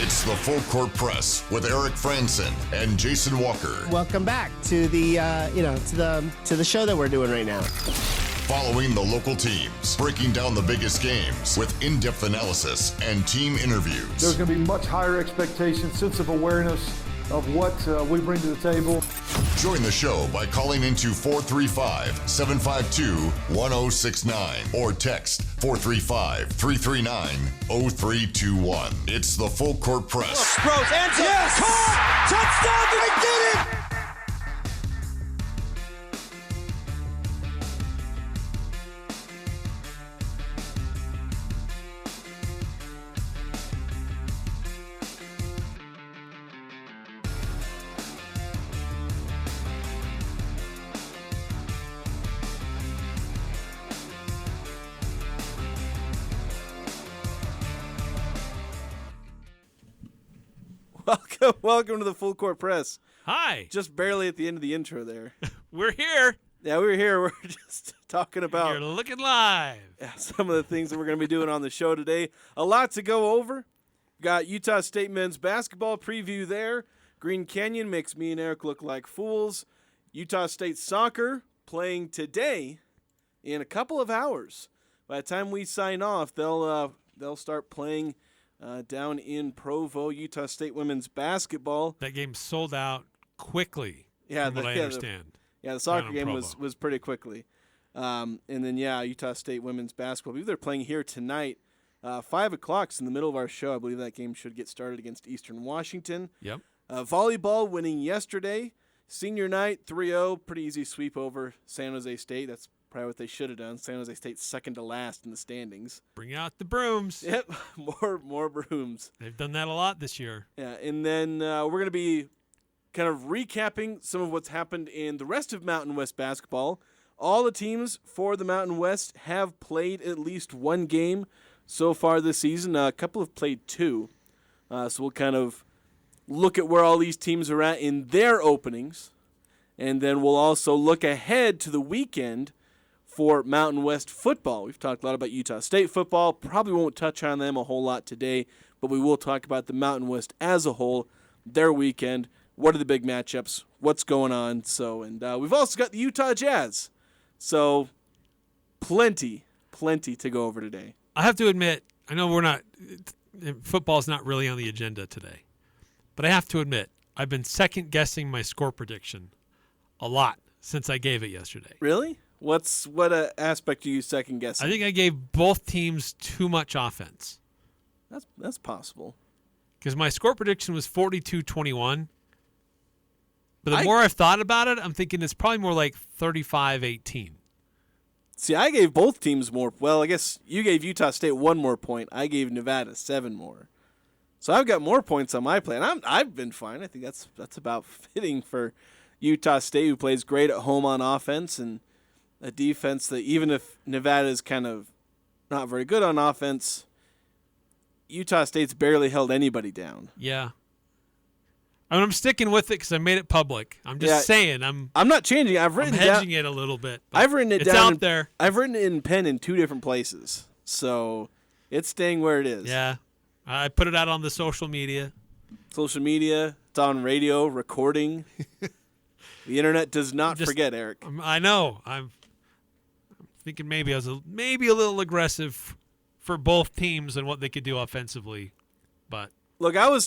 It's the Full Court Press with Eric Frandsen and Jason Walker. Welcome back to the to the show that we're doing right now. Following the local teams, breaking down the biggest games with in-depth analysis and team interviews. There's going to be much higher expectations, sense of awareness of what we bring to the table. Join the show by calling into 435-752-1069 or text 435-339-0321. It's the Full Court Press. Throws, ends yes! Caught! Touchdown! Did he get it? Welcome to the Full Court Press. Hi. Just barely at the end of the intro there. We're here. Yeah, we're here. We're just talking about You're looking live. some of the things that we're going to be doing on the show today. A lot to go over. Got Utah State men's basketball preview there. Green Canyon makes me and Eric look like fools. Utah State soccer playing today in a couple of hours. By the time we sign off, they'll start playing down in Provo. Utah State women's basketball. That game sold out quickly. Yeah, from what I understand. The soccer game was pretty quickly. And then, Utah State women's basketball. I believe they're playing here tonight. 5 o'clock's in the middle of our show. I believe that game should get started against Eastern Washington. Yep. Volleyball winning yesterday. Senior night, 3-0. Pretty easy sweep over San Jose State. That's probably what they should have done. San Jose State's second to last in the standings. Bring out the brooms. Yep, more brooms. They've done that a lot this year. Yeah, and then we're going to be kind of recapping some of what's happened in the rest of Mountain West basketball. All the teams for the Mountain West have played at least one game so far this season. A couple have played two. So we'll kind of look at where all these teams are at in their openings. And then we'll also look ahead to the weekend for Mountain West football. We've talked a lot about Utah State football. Probably won't touch on them a whole lot today, but we will talk about the Mountain West as a whole, their weekend. What are the big matchups? What's going on? And we've also got the Utah Jazz. So plenty to go over today. I have to admit, I know football's not really on the agenda today, but I have to admit, I've been second-guessing my score prediction a lot since I gave it yesterday. Really? What aspect are you second guessing? I think I gave both teams too much offense. That's possible. Because my score prediction was 42-21. But the more I've thought about it, I'm thinking it's probably more like 35-18. See, I gave both teams more. Well, I guess you gave Utah State 1 more point. I gave Nevada 7 more. So I've got more points on my plan. I've been fine. I think that's about fitting for Utah State, who plays great at home on offense and a defense that even if Nevada is kind of not very good on offense, Utah State's barely held anybody down. Yeah. I'm sticking with it because I made it public. I'm just saying. I'm not changing. I'm hedging it a little bit. I've written it down. It's out there. I've written it in pen in 2 different places, so it's staying where it is. Yeah. I put it out on the social media. Social media. It's on radio, recording. The internet does not forget, Eric. I know. I'm thinking maybe I was a little aggressive for both teams and what they could do offensively, but look, we'll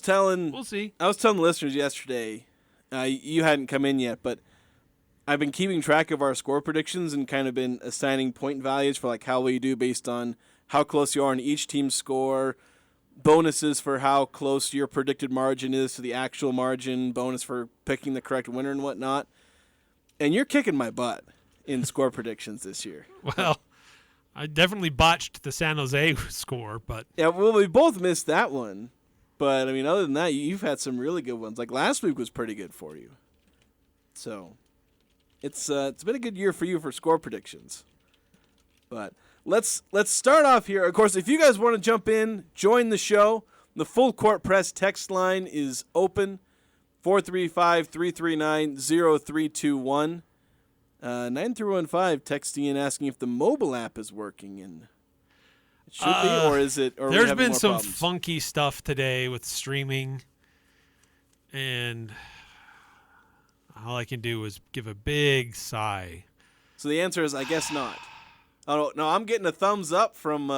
see. I was telling the listeners yesterday, you hadn't come in yet, but I've been keeping track of our score predictions and kind of been assigning point values for like how well you do based on how close you are in each team's score, bonuses for how close your predicted margin is to the actual margin, bonus for picking the correct winner and whatnot. And you're kicking my butt in score predictions this year. Well, I definitely botched the San Jose score, but yeah, well, we both missed that one. But I mean, other than that, you've had some really good ones. Like last week was pretty good for you. So it's been a good year for you for score predictions. But let's start off here. Of course, if you guys want to jump in, join the show. The Full Court Press text line is open. 435-339-0321. 9315 texting in asking if the mobile app is working, and It should be, or is it? Or are we There's having been more some problems? funky stuff today with streaming, and all I can do is give a big sigh. So the answer is, I guess not. Oh no, I'm getting a thumbs up from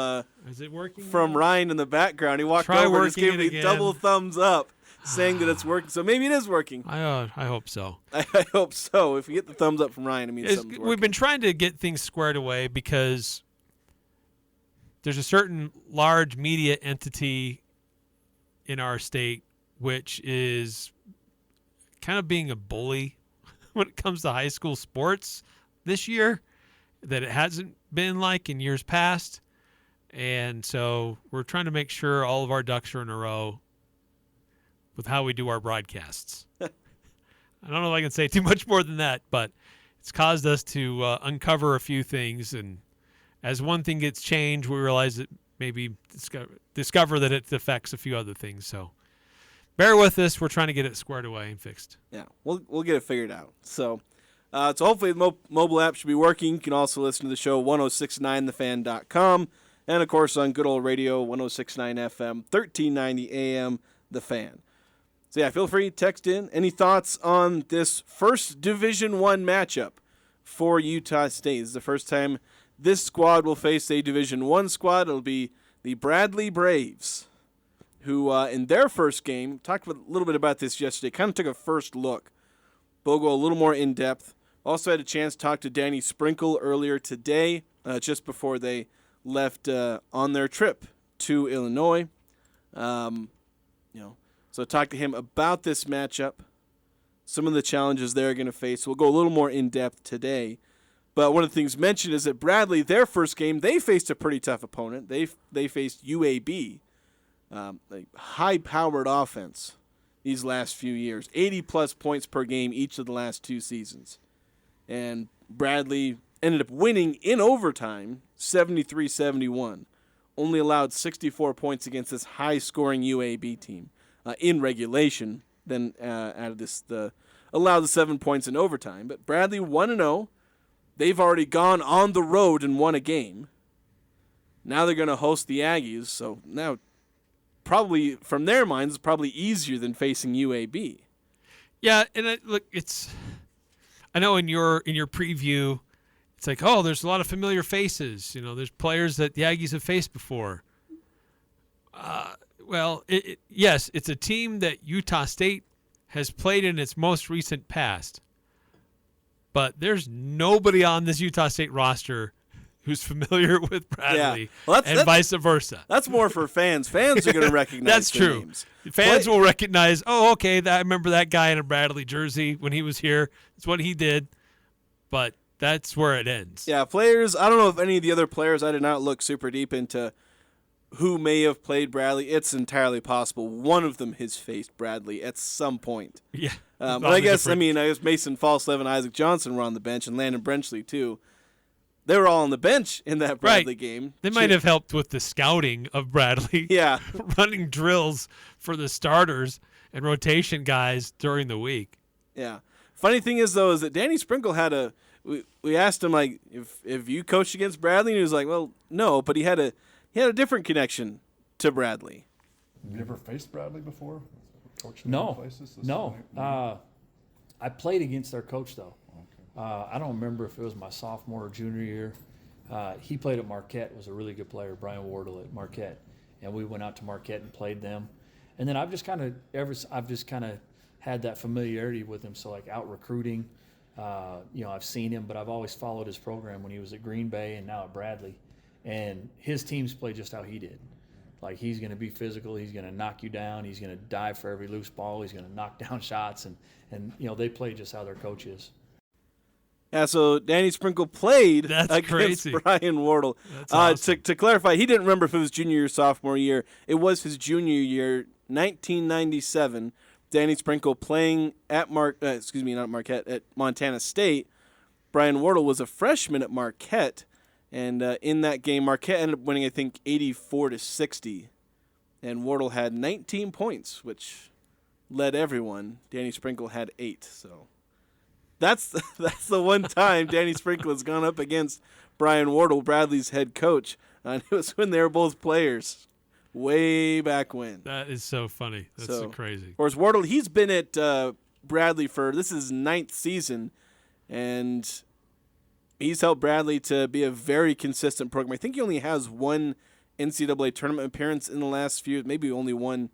Is it working? from Ryan in the background. He walked Try over and just working gave it me again. double thumbs up, saying that it's working. So maybe it is working. I hope so. I hope so. If we get the thumbs up from Ryan, it means something's working. We've been trying to get things squared away because there's a certain large media entity in our state which is kind of being a bully when it comes to high school sports this year that it hasn't been like in years past. And so we're trying to make sure all of our ducks are in a row with how we do our broadcasts. I don't know if I can say too much more than that, but it's caused us to uncover a few things. And as one thing gets changed, we realize that maybe discover that it affects a few other things. So bear with us. We're trying to get it squared away and fixed. Yeah, we'll get it figured out. So hopefully the mobile app should be working. You can also listen to the show 1069thefan.com and, of course, on good old radio 1069 FM, 1390 AM, The Fan. So, yeah, feel free to text in any thoughts on this first Division I matchup for Utah State. This is the first time this squad will face a Division I squad. It'll be the Bradley Braves, who in their first game, talked a little bit about this yesterday, kind of took a first look. We'll go a little more in-depth. Also had a chance to talk to Danny Sprinkle earlier today, just before they left on their trip to Illinois. So talk to him about this matchup, some of the challenges they're going to face. We'll go a little more in-depth today. But one of the things mentioned is that Bradley, their first game, they faced a pretty tough opponent. They faced UAB, a high-powered offense these last few years, 80-plus points per game each of the last two seasons. And Bradley ended up winning in overtime, 73-71. Only allowed 64 points against this high-scoring UAB team in regulation. Then added allowed the 7 points in overtime. But Bradley 1-0. They've already gone on the road and won a game. Now they're going to host the Aggies. So now, probably from their minds, it's probably easier than facing UAB. Yeah, and look, I know in your preview, it's like, oh, there's a lot of familiar faces. There's players that the Aggies have faced before. Well, yes, it's a team that Utah State has played in its most recent past. But there's nobody on this Utah State roster who's familiar with Bradley, and vice versa. That's more for fans. Fans are going to recognize That's true. Names. Fans will recognize, oh, okay, I remember that guy in a Bradley jersey when he was here. That's what he did. But that's where it ends. Yeah, players, I don't know if any of the other players, I did not look super deep into who may have played Bradley. It's entirely possible one of them has faced Bradley at some point. Yeah. But I guess Mason Falslev and Isaac Johnson were on the bench, and Landon Brenchley too. They were all on the bench in that Bradley game. They might have helped with the scouting of Bradley. Yeah. Running drills for the starters and rotation guys during the week. Yeah. Funny thing is, though, is that Danny Sprinkle had we asked him, like, if you coached against Bradley, and he was like, well, no, but he had a different connection to Bradley. Have you ever faced Bradley before? Coached No. places? No. I played against their coach, though. I don't remember if it was my sophomore or junior year. He played at Marquette, was a really good player, Brian Wardle at Marquette. And we went out to Marquette and played them. And then I've just kind of had that familiarity with him. So, like, out recruiting, I've seen him, but I've always followed his program when he was at Green Bay and now at Bradley. And his teams play just how he did. Like, he's going to be physical. He's going to knock you down. He's going to dive for every loose ball. He's going to knock down shots. And they play just how their coach is. Yeah, so Danny Sprinkle played against crazy. Brian Wardle. That's awesome. To clarify, he didn't remember if it was junior or sophomore year. It was his junior year, 1997. Danny Sprinkle playing at at Montana State. Brian Wardle was a freshman at Marquette, and in that game, Marquette ended up winning, I think, 84-60, and Wardle had 19 points, which led everyone. Danny Sprinkle had 8, so that's the one time Danny Sprinkle has gone up against Brian Wardle, Bradley's head coach. And it was when they were both players, way back when. That is so funny. That's so crazy. Whereas Wardle, he's been at Bradley this is his 9th season, and he's helped Bradley to be a very consistent program. I think he only has one NCAA tournament appearance in the last few, maybe only one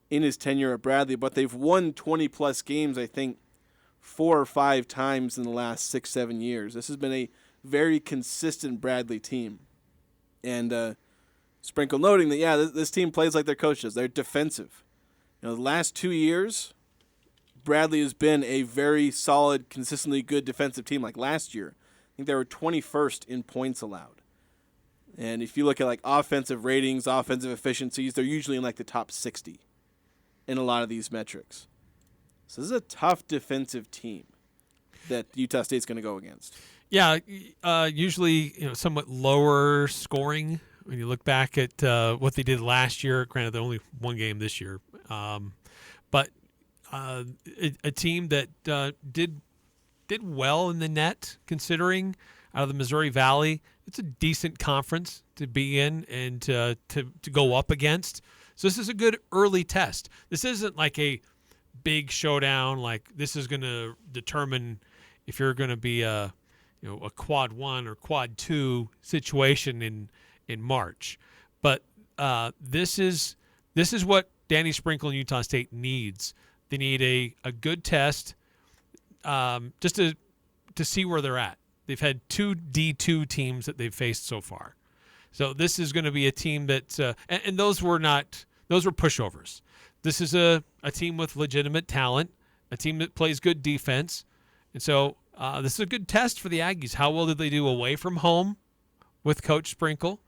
in his tenure at Bradley, but they've won 20-plus games, I think, 4 or 5 times in the last 6-7 years. This has been a very consistent Bradley team. And Sprinkle noting that, this team plays like their coach does. They're defensive. The last 2 years, Bradley has been a very solid, consistently good defensive team. Like last year, I think they were 21st in points allowed. And if you look at offensive ratings, offensive efficiencies, they're usually in the top 60 in a lot of these metrics. So this is a tough defensive team that Utah State's going to go against. Yeah, usually somewhat lower scoring when you look back at what they did last year. Granted, they only one game this year, but a team that did well in the net, considering out of the Missouri Valley. It's a decent conference to be in and to go up against. So this is a good early test. This isn't like a big showdown. This is going to determine if you're going to be a quad 1 or quad 2 situation in March. But this is what Danny Sprinkle and Utah State needs. They need a good test just to see where they're at. They've had 2 D2 teams that they've faced so far. So this is going to be a team that and those were pushovers. This is a team with legitimate talent, a team that plays good defense. And so this is a good test for the Aggies. How well did they do away from home with Coach Sprinkle?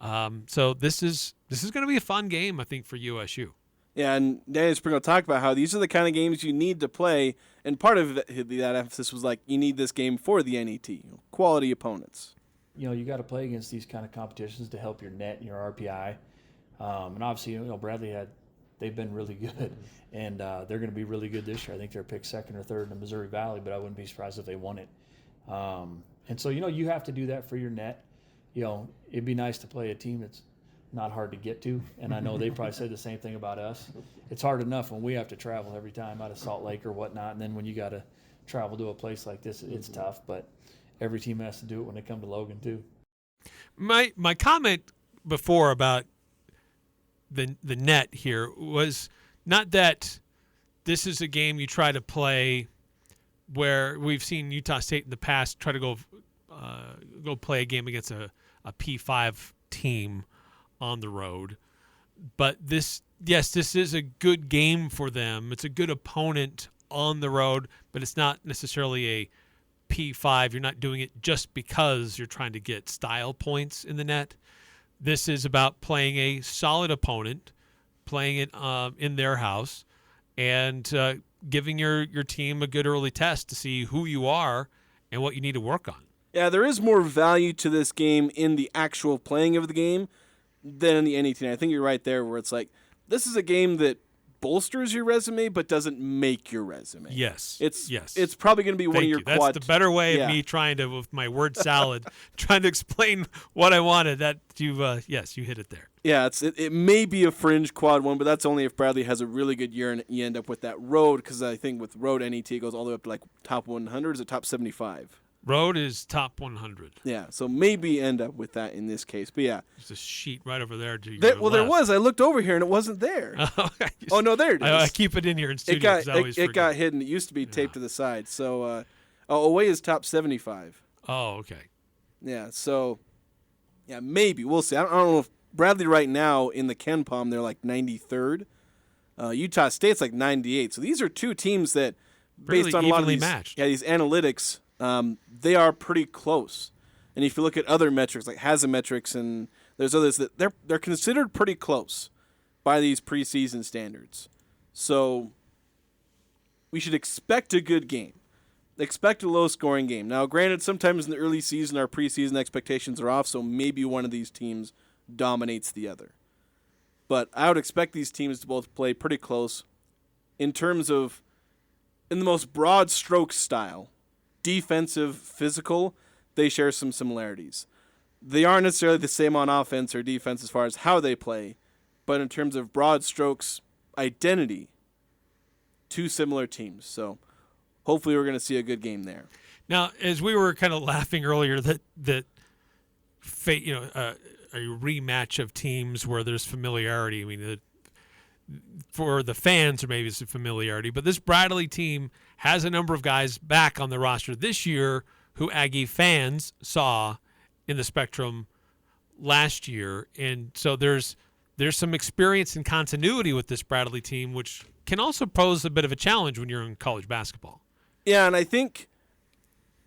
So this is going to be a fun game, I think, for USU. Yeah, and Danny Sprinkle talked about how these are the kind of games you need to play, and part of that emphasis was you need this game for the NET, quality opponents. You got to play against these kind of competitions to help your net and your RPI. And obviously, Bradley they've been really good, and they're going to be really good this year. I think they're picked 2nd or 3rd in the Missouri Valley, but I wouldn't be surprised if they won it. And so, you have to do that for your net. It'd be nice to play a team that's not hard to get to, and I know they probably said the same thing about us. It's hard enough when we have to travel every time out of Salt Lake or whatnot, and then when you got to travel to a place like this, it's tough, but every team has to do it when they come to Logan too. My comment before about the net here was not that this is a game you try to play where we've seen Utah State in the past try to go play a game against a P5 team on the road. But this is a good game for them. It's a good opponent on the road, but it's not necessarily a P5. You're not doing it just because you're trying to get style points in the net. This is about playing a solid opponent, playing it in their house, and giving your team a good early test to see who you are and what you need to work on. Yeah, there is more value to this game in the actual playing of the game than in the NET. I think you're right there where it's this is a game that bolsters your resume but doesn't make your resume. Yes. It's probably going to be one of your quad. That's the better way of me trying to, with my word salad, trying to explain what I wanted. That you hit it there. Yeah, it may be a fringe quad 1, but that's only if Bradley has a really good year and you end up with that road, because I think with road NET it goes all the way up to top 100 or top 75. Road is top 100. Yeah, so maybe end up with that in this case. But yeah. There's a sheet right over there. There was. I looked over here and it wasn't there. Oh, no, there it is. I keep it in here in studio. It got hidden. It used to be taped to the side. So away is top 75. Oh, okay. Yeah, so maybe. We'll see. I don't know if Bradley right now in the Ken Palm, they're 93rd. Utah State's 98. So these are two teams that, based really on a lot of these, matched. These analytics, they are pretty close. And if you look at other metrics like Hazometrics and there's others that they're considered pretty close by these preseason standards. So we should expect a good game. Expect a low-scoring game. Now, granted, sometimes in the early season our preseason expectations are off, so maybe one of these teams dominates the other. But I would expect these teams to both play pretty close in terms of, in the most broad stroke style, defensive, physical, they share some similarities. they aren't necessarily the same on offense or defense as far as how they play, but in terms of broad strokes, identity, two similar teams. So hopefully we're going to see a good game there. Now, as we were kind of laughing earlier, that a rematch of teams where there's familiarity. I mean, for the fans, or maybe it's a familiarity, but this Bradley team has a number of guys back on the roster this year who Aggie fans saw in the Spectrum last year, and so there's some experience and continuity with this Bradley team, which can also pose a bit of a challenge when you're in college basketball. Yeah, and I think,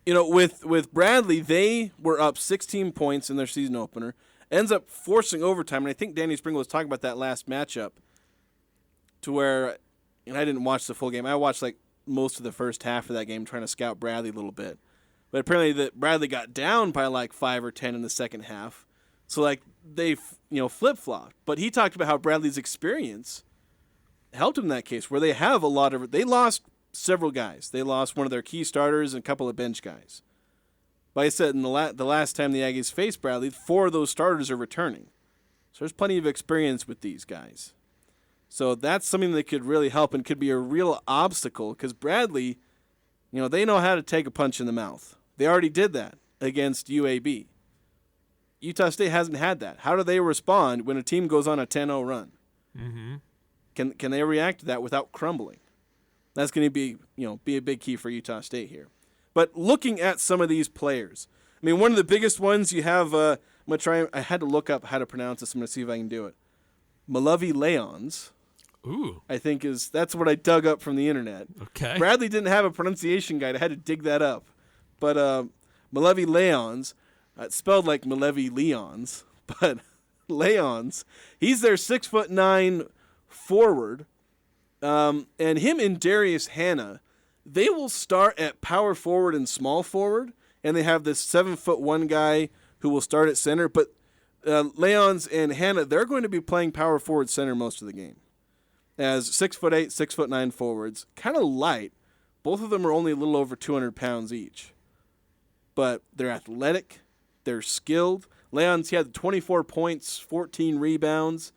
with Bradley, they were up 16 points in their season opener, ends up forcing overtime, and I think Danny Springle was talking about that last matchup, to where, and I didn't watch the full game. I watched most of the first half of that game, trying to scout Bradley a little bit. But apparently that Bradley got down by 5 or 10 in the second half. So they flip-flopped. But he talked about how Bradley's experience helped him in that case, where they lost several guys. They lost one of their key starters and a couple of bench guys. Like I said, in the last time the Aggies faced Bradley, 4 of those starters are returning. So there's plenty of experience with these guys. So that's something that could really help and could be a real obstacle, because Bradley, they know how to take a punch in the mouth. They already did that against UAB. Utah State hasn't had that. How do they respond when a team goes on a 10-0 run? Mm-hmm. Can they react to that without crumbling? That's going to be a big key for Utah State here. But looking at some of these players, I mean, one of the biggest ones you have. I'm gonna try. I had to look up how to pronounce this. I'm gonna see if I can do it. Malavi Leons. Ooh. I think that's what I dug up from the internet. Okay. Bradley didn't have a pronunciation guide. I had to dig that up. But Malavi Leons, it's spelled like Malavi Leons, but Leons, he's their 6'9" forward. And him and Darius Hannah, they will start at power forward and small forward, and they have this 7'1" guy who will start at center. But Leons and Hannah, they're going to be playing power forward center most of the game. As 6'8", 6'9" forwards, kind of light. Both of them are only a little over 200 pounds each. But they're athletic, they're skilled. Leons, he had 24 points, 14 rebounds.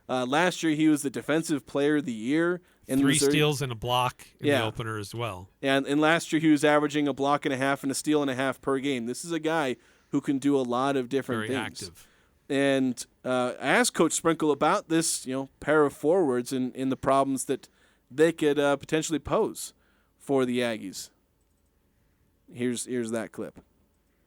Last year, he was the Defensive Player of the Year. 3 steals and a block in the opener as well. And last year, he was averaging a block and a half and a steal and a half per game. This is a guy who can do a lot of different things. Very active. And I asked Coach Sprinkle about this, pair of forwards and the problems that they could potentially pose for the Aggies. Here's that clip.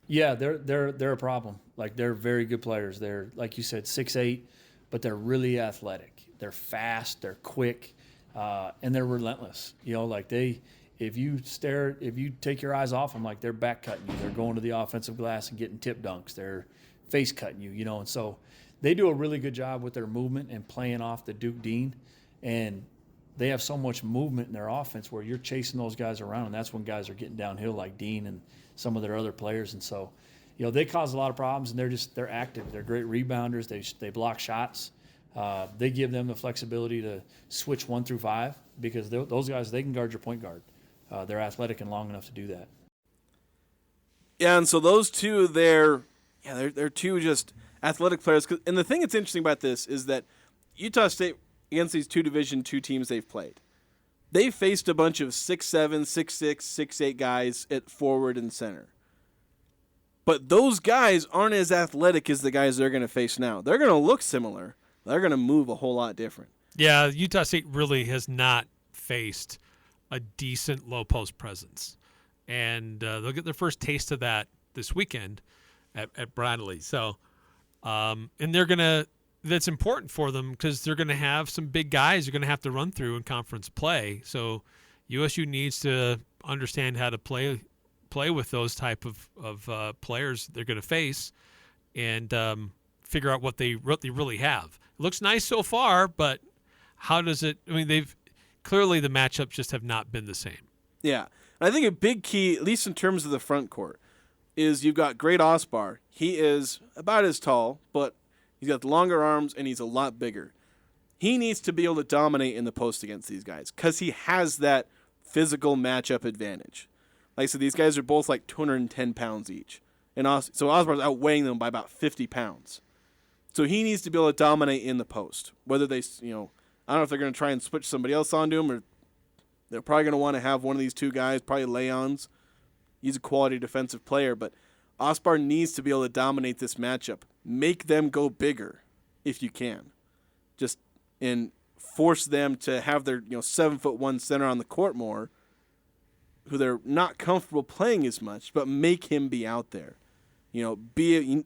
Yeah, they're a problem. They're very good players. They're, like you said, 6'8", but they're really athletic. They're fast. They're quick, and they're relentless. If you take your eyes off them, they're back cutting you. They're going to the offensive glass and getting tip dunks. They're face cutting you, and so they do a really good job with their movement and playing off the Duke Dean, and they have so much movement in their offense where you're chasing those guys around, and that's when guys are getting downhill like Dean and some of their other players. And so, they cause a lot of problems, and they're active. They're great rebounders. They block shots. They give them the flexibility to switch 1 through 5 because those guys, they can guard your point guard. They're athletic and long enough to do that. Yeah, and so those two, they're two just athletic players. And the thing that's interesting about this is that Utah State, against these 2 Division II teams they've played, they faced a bunch of 6'7", 6'6", 6'8" guys at forward and center. But those guys aren't as athletic as the guys they're going to face now. They're going to look similar. They're going to move a whole lot different. Yeah, Utah State really has not faced a decent low post presence. And they'll get their first taste of that this weekend at Bradley. So, and they're going to – that's important for them because they're going to have some big guys you're going to have to run through in conference play. So USU needs to understand how to play with those type of players they're going to face and figure out what they really have. It looks nice so far, but how does it – I mean, they've – clearly the matchups just have not been the same. Yeah. And I think a big key, at least in terms of the front court, is you've got Great Osbar. He is about as tall, but he's got the longer arms, and he's a lot bigger. He needs to be able to dominate in the post against these guys because he has that physical matchup advantage. Like I said, these guys are both 210 pounds each. And so Osbar's outweighing them by about 50 pounds. So he needs to be able to dominate in the post. Whether they, I don't know if they're going to try and switch somebody else onto him, or they're probably going to want to have one of these two guys, probably Leon's. He's a quality defensive player, but Osbar needs to be able to dominate this matchup. Make them go bigger if you can. And force them to have their 7'1" center on the court more, who they're not comfortable playing as much, but make him be out there. The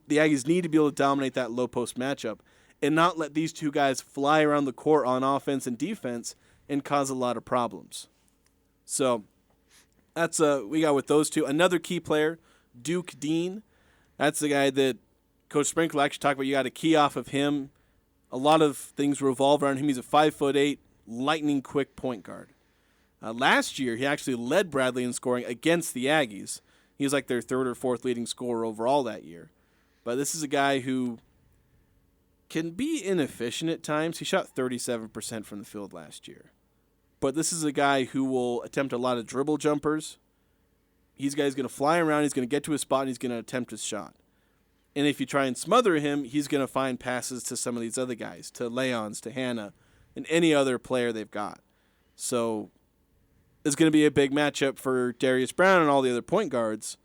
Aggies need to be able to dominate that low post matchup and not let these two guys fly around the court on offense and defense and cause a lot of problems. So that's we got with those two. Another key player, Duke Dean. That's the guy that Coach Sprinkle actually talked about. You got to key off of him. A lot of things revolve around him. He's a 5'8", lightning quick point guard. Last year, he actually led Bradley in scoring against the Aggies. He was like their third or fourth leading scorer overall that year. But this is a guy who can be inefficient at times. He shot 37% from the field last year. But this is a guy who will attempt a lot of dribble jumpers. He's going to fly around, he's going to get to his spot, and he's going to attempt his shot. And if you try and smother him, he's going to find passes to some of these other guys, to Leon's, to Hannah, and any other player they've got. So it's going to be a big matchup for Darius Brown and all the other point guards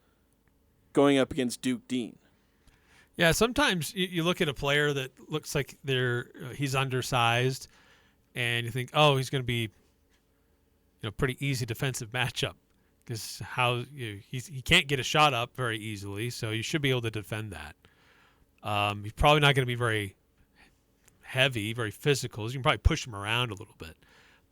going up against Duke Dean. Yeah, sometimes you look at a player that looks like he's undersized, and you think, oh, he's going to be pretty easy defensive matchup because he can't get a shot up very easily, so you should be able to defend that. He's probably not going to be very heavy, very physical. You can probably push him around a little bit.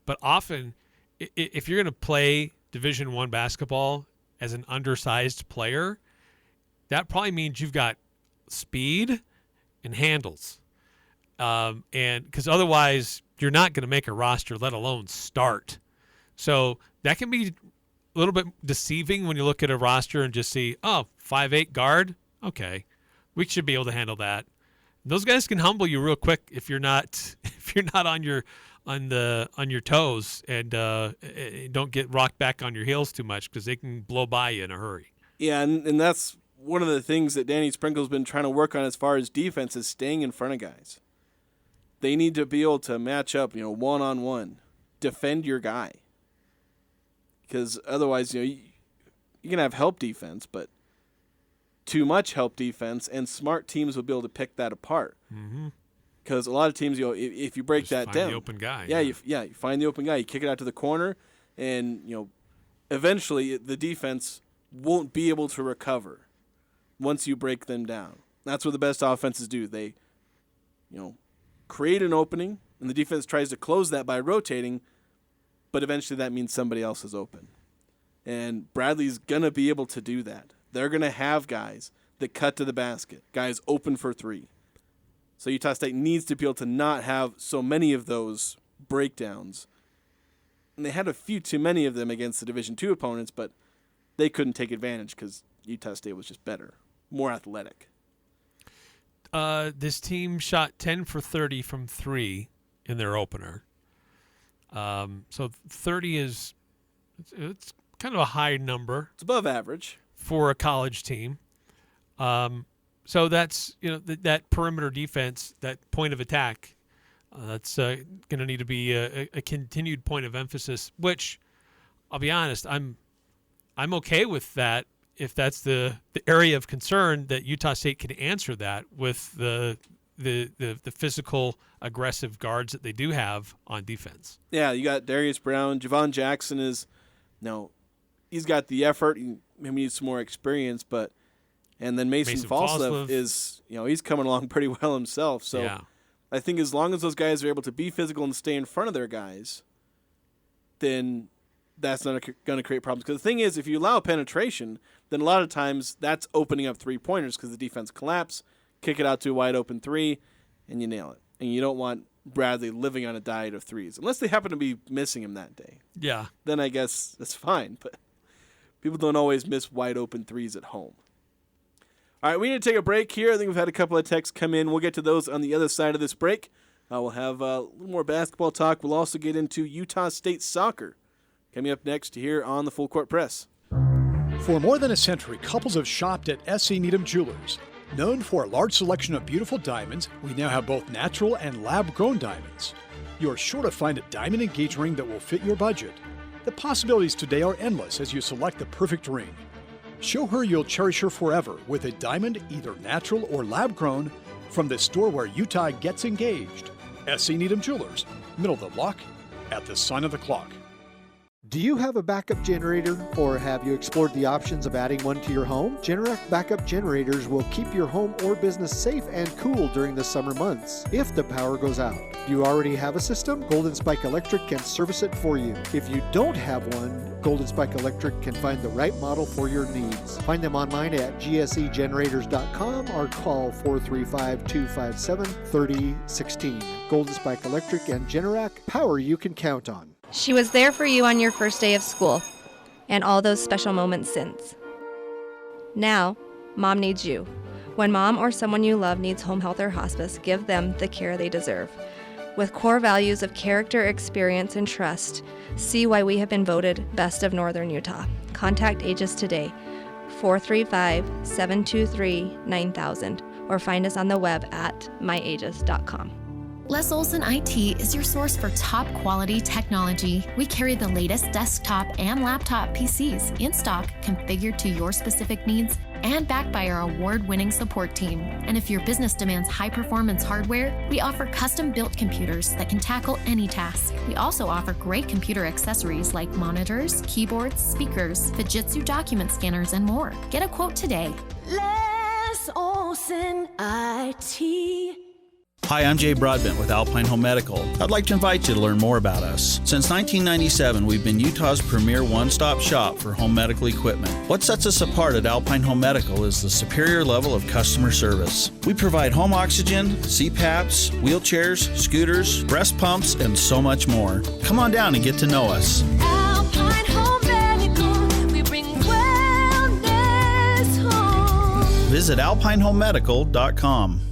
But often, if you're going to play Division I basketball as an undersized player, that probably means you've got speed and handles. And because otherwise, you're not going to make a roster, let alone start. So that can be a little bit deceiving when you look at a roster and just see, 5'8" guard, okay, we should be able to handle that. Those guys can humble you real quick if you're not on your toes and don't get rocked back on your heels too much, because they can blow by you in a hurry. Yeah, and that's one of the things that Danny Sprinkle's been trying to work on as far as defense is staying in front of guys. They need to be able to match up, one-on-one, defend your guy. Because otherwise, you can have help defense, but too much help defense, and smart teams will be able to pick that apart. Because a lot of teams, if you break that down, find the open guy. You find the open guy, you kick it out to the corner, and eventually the defense won't be able to recover once you break them down. That's what the best offenses do. They, create an opening, and the defense tries to close that by rotating. But eventually that means somebody else is open. And Bradley's going to be able to do that. They're going to have guys that cut to the basket, guys open for three. So Utah State needs to be able to not have so many of those breakdowns. And they had a few too many of them against the Division II opponents, but they couldn't take advantage because Utah State was just better, more athletic. This team shot 10 for 30 from three in their opener. So 30 it's kind of a high number. It's above average for a college team. So that's that perimeter defense, that point of attack, that's going to need to be a continued point of emphasis. Which, I'll be honest, I'm okay with that if that's the area of concern, that Utah State can answer that with the physical, aggressive guards that they do have on defense. Yeah, you got Darius Brown. Javon Jackson is, he's got the effort. He maybe needs some more experience, and then Mason Falslev is, he's coming along pretty well himself. So yeah. I think as long as those guys are able to be physical and stay in front of their guys, then that's not going to create problems. Because the thing is, if you allow penetration, then a lot of times that's opening up three-pointers because the defense collapse, kick it out to a wide-open three, and you nail it. And you don't want Bradley living on a diet of threes. Unless they happen to be missing him that day. Yeah. Then I guess that's fine. But people don't always miss wide-open threes at home. All right, we need to take a break here. I think we've had a couple of texts come in. We'll get to those on the other side of this break. We'll have a little more basketball talk. We'll also get into Utah State soccer coming up next here on the Full Court Press. For more than a century, couples have shopped at S.C. Needham Jewelers. Known for a large selection of beautiful diamonds, we now have both natural and lab-grown diamonds. You're sure to find a diamond engagement ring that will fit your budget. The possibilities today are endless as you select the perfect ring. Show her you'll cherish her forever with a diamond, either natural or lab-grown, from the store where Utah gets engaged. S.C. Needham Jewelers, middle of the block, at the sign of the clock. Do you have a backup generator, or have you explored the options of adding one to your home? Generac backup generators will keep your home or business safe and cool during the summer months if the power goes out. Do you already have a system? Golden Spike Electric can service it for you. If you don't have one, Golden Spike Electric can find the right model for your needs. Find them online at gsegenerators.com or call 435-257-3016. Golden Spike Electric and Generac, power you can count on. She was there for you on your first day of school and all those special moments since. Now, Mom needs you. When Mom or someone you love needs home health or hospice, give them the care they deserve. With core values of character, experience, and trust, see why we have been voted Best of Northern Utah. Contact Aegis today, 435-723-9000, or find us on the web at myaegis.com. Les Olson IT is your source for top quality technology. We carry the latest desktop and laptop PCs in stock, configured to your specific needs, and backed by our award-winning support team. And if your business demands high-performance hardware, we offer custom-built computers that can tackle any task. We also offer great computer accessories like monitors, keyboards, speakers, Fujitsu document scanners, and more. Get a quote today. Les Olson IT. Hi, I'm Jay Broadbent with Alpine Home Medical. I'd like to invite you to learn more about us. Since 1997, we've been Utah's premier one-stop shop for home medical equipment. What sets us apart at Alpine Home Medical is the superior level of customer service. We provide home oxygen, CPAPs, wheelchairs, scooters, breast pumps, and so much more. Come on down and get to know us. Alpine Home Medical, we bring wellness home. Visit alpinehomemedical.com.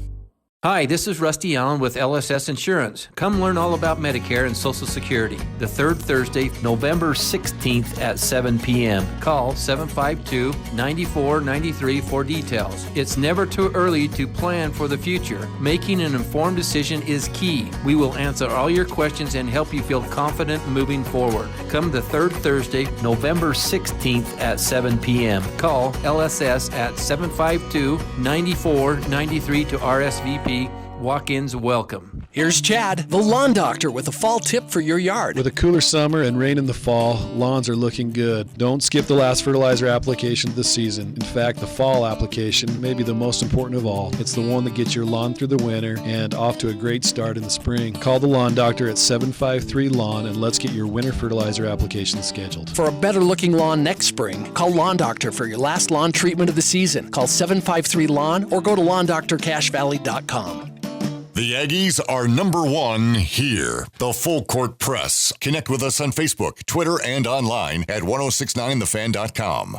Hi, this is Rusty Allen with LSS Insurance. Come learn all about Medicare and Social Security. The third Thursday, November 16th at 7 p.m. Call 752-9493 for details. It's never too early to plan for the future. Making an informed decision is key. We will answer all your questions and help you feel confident moving forward. Come the third Thursday, November 16th at 7 p.m. Call LSS at 752-9493 to RSVP. Walk-ins welcome. Here's Chad, the lawn doctor, with a fall tip for your yard. With a cooler summer and rain in the fall, lawns are looking good. Don't skip the last fertilizer application of the season. In fact, the fall application may be the most important of all. It's the one that gets your lawn through the winter and off to a great start in the spring. Call the lawn doctor at 753-LAWN and let's get your winter fertilizer application scheduled. For a better-looking lawn next spring, call Lawn Doctor for your last lawn treatment of the season. Call 753-LAWN or go to lawndoctorcashvalley.com. The Aggies are number one here. The Full Court Press. Connect with us on Facebook, Twitter, and online at 1069thefan.com.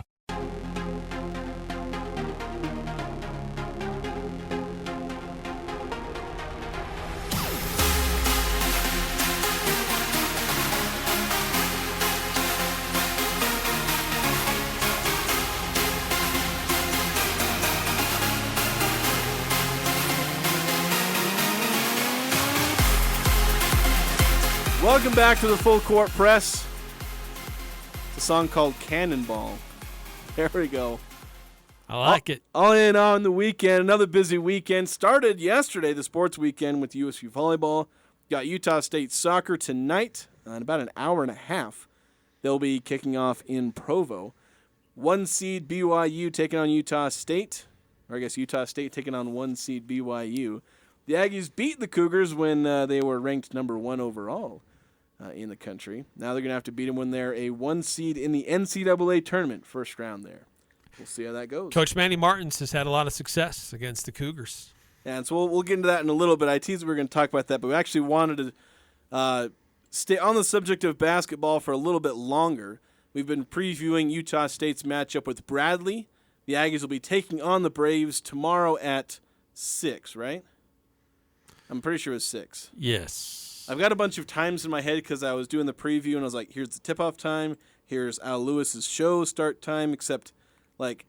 Welcome back to the Full Court Press. It's a song called Cannonball. There we go. I like it. All in on the weekend. Another busy weekend. Started yesterday, the sports weekend, with USU volleyball. Got Utah State soccer tonight in about an hour and a half. They'll be kicking off in Provo. 1 seed BYU taking on Utah State. Or I guess Utah State taking on 1 seed BYU. The Aggies beat the Cougars when they were ranked number 1 overall in the country. Now they're going to have to beat them when they're a 1 seed in the NCAA Tournament, first round there. We'll see how that goes. Coach Manny Martins has had a lot of success against the Cougars. Yeah, and so we'll get into that in a little bit. I teased we were going to talk about that, but we actually wanted to stay on the subject of basketball for a little bit longer. We've been previewing Utah State's matchup with Bradley. The Aggies will be taking on the Braves tomorrow at 6, right? I'm pretty sure it's 6. Yes. I've got a bunch of times in my head because I was doing the preview and I was like, here's the tip-off time. Here's Al Lewis's show start time, except like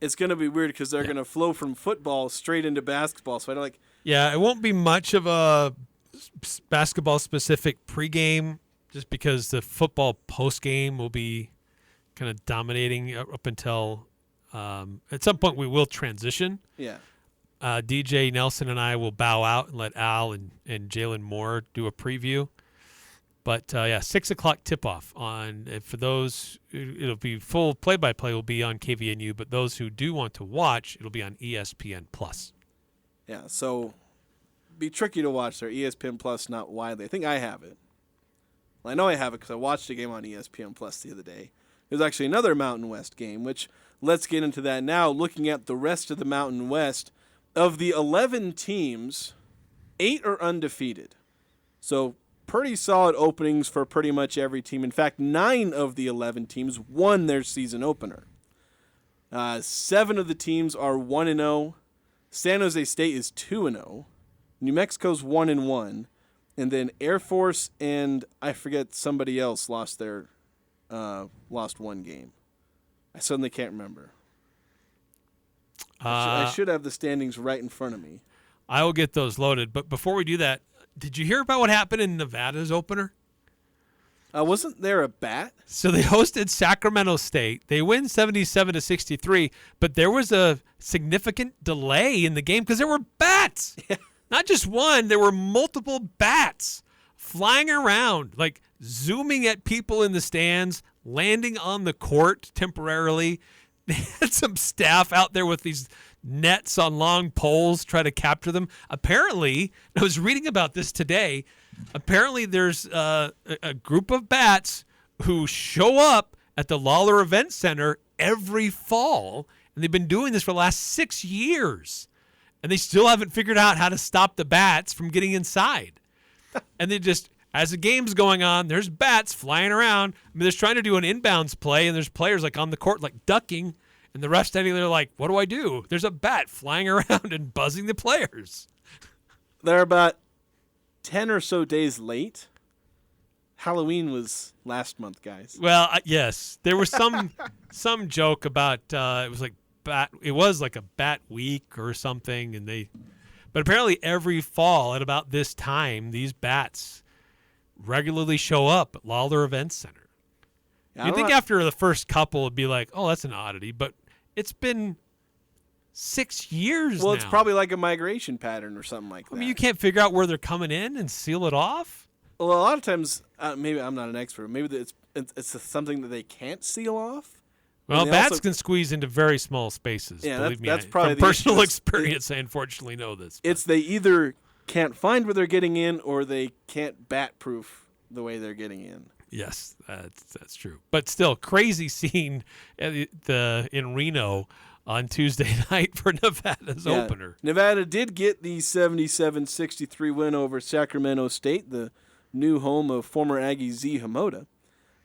it's going to be weird because they're going to flow from football straight into basketball. So I don't like. Yeah, it won't be much of a basketball specific pregame, just because the football postgame will be kind of dominating up until at some point we will transition. Yeah. DJ Nelson and I will bow out and let Al and Jalen Moore do a preview. But 6:00 tip-off on for those. It'll be full play-by-play will be on KVNU, but those who do want to watch, it'll be on ESPN Plus. Yeah, so be tricky to watch there. ESPN Plus not widely. I think I have it. Well, I know I have it because I watched a game on ESPN Plus the other day. There's actually another Mountain West game, which let's get into that now. Looking at the rest of the Mountain West, of the 11 teams, 8 are undefeated. So pretty solid openings for pretty much every team. In fact, 9 of the 11 teams won their season opener. 7 of the teams are 1-0. San Jose State is 2-0. New Mexico's 1-1. And then Air Force and I forget somebody else lost one game. I suddenly can't remember. I should have the standings right in front of me. I will get those loaded. But before we do that, did you hear about what happened in Nevada's opener? Wasn't there a bat? So they hosted Sacramento State. They win 77-63, but there was a significant delay in the game because there were bats. Yeah. Not just one, there were multiple bats flying around, like zooming at people in the stands, landing on the court temporarily. They had some staff out there with these nets on long poles try to capture them. Apparently, I was reading about this today, apparently there's a group of bats who show up at the Lawler Event Center every fall, and they've been doing this for the last 6 years. And they still haven't figured out how to stop the bats from getting inside. And they just, as the game's going on, there's bats flying around. I mean, they're trying to do an inbounds play, and there's players like on the court like ducking, and the refs standing there like, what do I do? There's a bat flying around and buzzing the players. They're about 10 or so days late. Halloween was last month, guys. Well, yes. There was some joke about it was like a bat week or something, but apparently every fall at about this time, these bats regularly show up at Lawler Event Center. You'd think after the first couple it'd be like, oh, that's an oddity, but it's been 6 years Well, now. It's probably like a migration pattern or something like that. I mean, you can't figure out where they're coming in and seal it off? Well, a lot of times, maybe I'm not an expert, maybe it's something that they can't seal off. Well, bats can squeeze into very small spaces. Yeah, believe me, that's probably from personal experience. I unfortunately know this. It's they either can't find where they're getting in, or they can't bat-proof the way they're getting in. Yes, that's true. But still, crazy scene in Reno on Tuesday night for Nevada's opener. Nevada did get the 77-63 win over Sacramento State, the new home of former Aggie Z. Hamoda.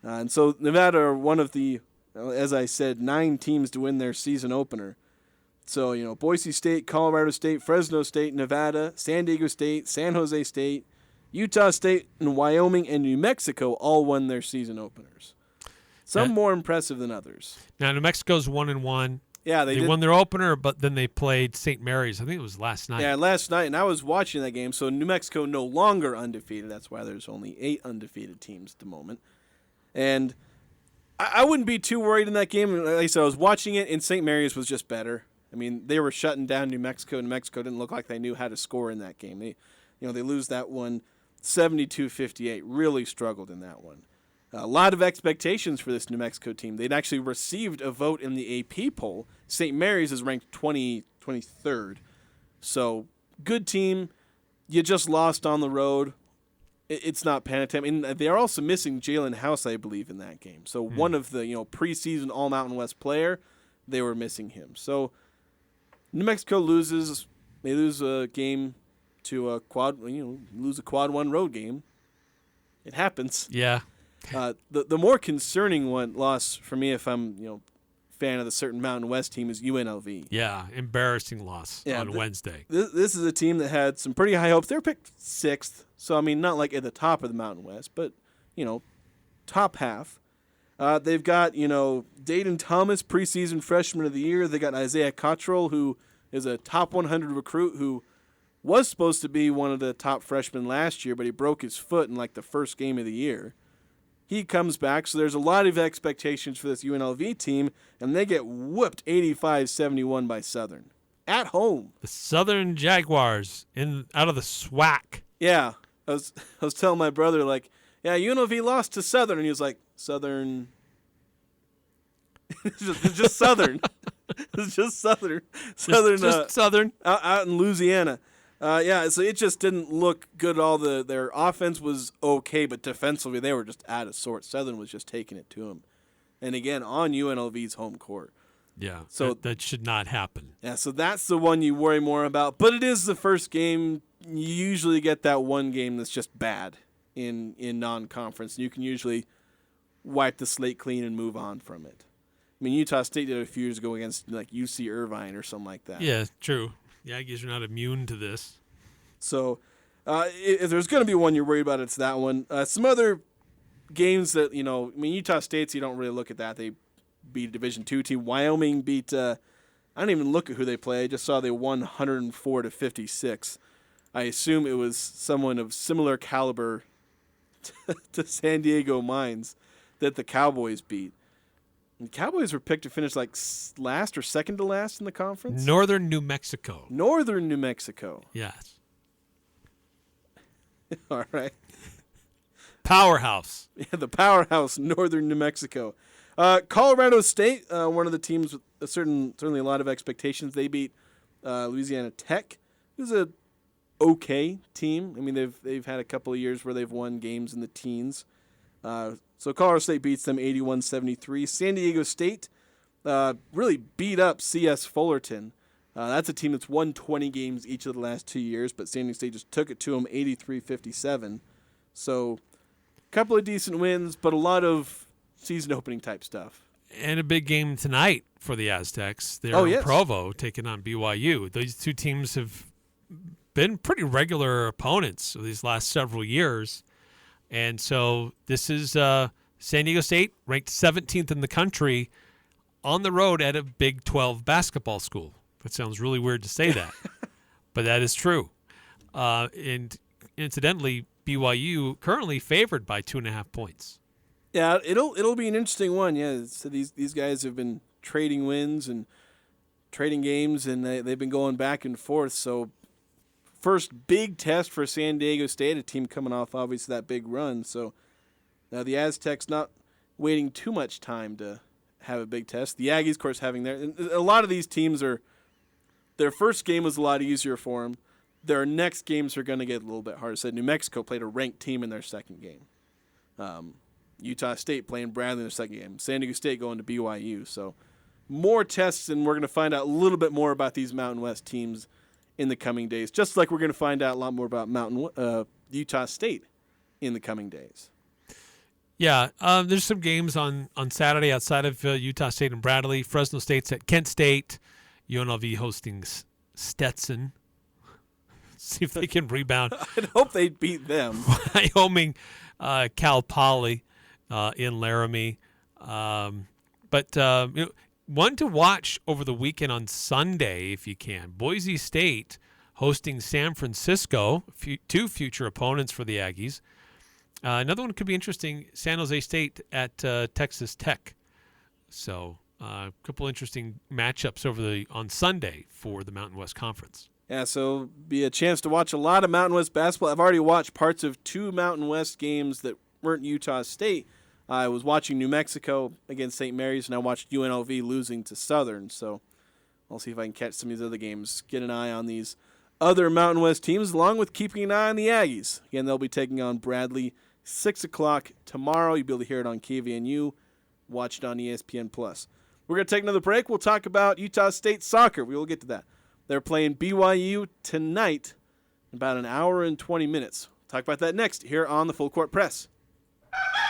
And so Nevada are one of the, as I said, 9 teams to win their season opener. So, Boise State, Colorado State, Fresno State, Nevada, San Diego State, San Jose State, Utah State, and Wyoming and New Mexico all won their season openers. Some more impressive than others. Now, New Mexico's 1-1. Yeah, they won their opener, but then they played St. Mary's. I think it was last night. Yeah, last night, and I was watching that game. So New Mexico no longer undefeated. That's why there's only 8 undefeated teams at the moment. And I wouldn't be too worried in that game. Like I said, I was watching it, and St. Mary's was just better. I mean, they were shutting down New Mexico. New Mexico didn't look like they knew how to score in that game. They lose that one 72-58. Really struggled in that one. A lot of expectations for this New Mexico team. They'd actually received a vote in the AP poll. St. Mary's is ranked 23rd. So, good team. You just lost on the road. It's not panic time. And they're also missing Jalen House, I believe, in that game. So, one of the preseason All-Mountain West player, they were missing him. So, New Mexico loses. They lose a game to a lose a quad 1 road game. It happens. Yeah. The more concerning loss for me, if I'm fan of the certain Mountain West team, is UNLV. Yeah, embarrassing loss on Wednesday. This is a team that had some pretty high hopes. They were picked 6th, so I mean not like at the top of the Mountain West, but top half. They've got, Dayton Thomas, preseason freshman of the year. They got Isaiah Cottrell, who is a top 100 recruit who was supposed to be one of the top freshmen last year, but he broke his foot in the first game of the year. He comes back, so there's a lot of expectations for this UNLV team, and they get whooped 85-71 by Southern at home. The Southern Jaguars out of the SWAC. Yeah, I was telling my brother, UNLV lost to Southern, and he was like, Southern. It's just Southern. It's just Southern. Southern. Just Southern. Out in Louisiana. So it just didn't look good. Their offense was okay, but defensively they were just out of sorts. Southern was just taking it to them. And again, on UNLV's home court. Yeah, so that should not happen. Yeah, so that's the one you worry more about. But it is the first game. You usually get that one game that's just bad in non-conference. You can usually wipe the slate clean and move on from it. I mean, Utah State did it a few years ago against UC Irvine or something like that. Yeah, true. The Aggies are not immune to this. So if there's going to be one you're worried about, it's that one. Some other games that, Utah State's, you don't really look at that. They beat a Division II team. Wyoming beat, I didn't even look at who they play. I just saw they won 104-56. I assume it was someone of similar caliber to San Diego Mines that the Cowboys beat. And the Cowboys were picked to finish last or second to last in the conference. Northern New Mexico. Yes. All right. Powerhouse. Yeah, the powerhouse, Northern New Mexico. Colorado State, one of the teams with certainly a lot of expectations. They beat Louisiana Tech, who's a okay team. I mean, they've had a couple of years where they've won games in the teens. So Colorado State beats them 81-73. San Diego State really beat up CS Fullerton. That's a team that's won 20 games each of the last 2 years, but San Diego State just took it to them 83-57. So a couple of decent wins, but a lot of season opening type stuff. And a big game tonight for the Aztecs. They're in Provo taking on BYU. These two teams have been pretty regular opponents these last several years. And so this is San Diego State, ranked 17th in the country, on the road at a Big 12 basketball school. That sounds really weird to say that, but that is true. And incidentally, BYU currently favored by 2.5 points. Yeah, it'll be an interesting one. Yeah, so these guys have been trading wins and trading games, and they've been going back and forth. So first big test for San Diego State, a team coming off obviously that big run. So now the Aztecs not waiting too much time to have a big test. The Aggies, of course, having a lot of these teams their first game was a lot easier for them. Their next games are going to get a little bit harder. So New Mexico played a ranked team in their second game. Utah State playing Bradley in their second game. San Diego State going to BYU. So more tests, and we're going to find out a little bit more about these Mountain West teams in the coming days, just like we're going to find out a lot more about Utah State in the coming days. Yeah, there's some games on Saturday outside of Utah State and Bradley. Fresno State's at Kent State. UNLV hosting Stetson. See if they can rebound. I'd hope they beat them. Wyoming, Cal Poly in Laramie. But one to watch over the weekend on Sunday, if you can. Boise State hosting San Francisco, two future opponents for the Aggies. Another one could be interesting, San Jose State at Texas Tech. So a couple interesting matchups on Sunday for the Mountain West Conference. Yeah, so be a chance to watch a lot of Mountain West basketball. I've already watched parts of 2 Mountain West games that weren't Utah State. I was watching New Mexico against St. Mary's, and I watched UNLV losing to Southern. So I'll see if I can catch some of these other games, get an eye on these other Mountain West teams, along with keeping an eye on the Aggies. Again, they'll be taking on Bradley 6 o'clock tomorrow. You'll be able to hear it on KVNU, watch it on ESPN+. We're going to take another break. We'll talk about Utah State soccer. We will get to that. They're playing BYU tonight in about an hour and 20 minutes. Talk about that next here on the Full Court Press.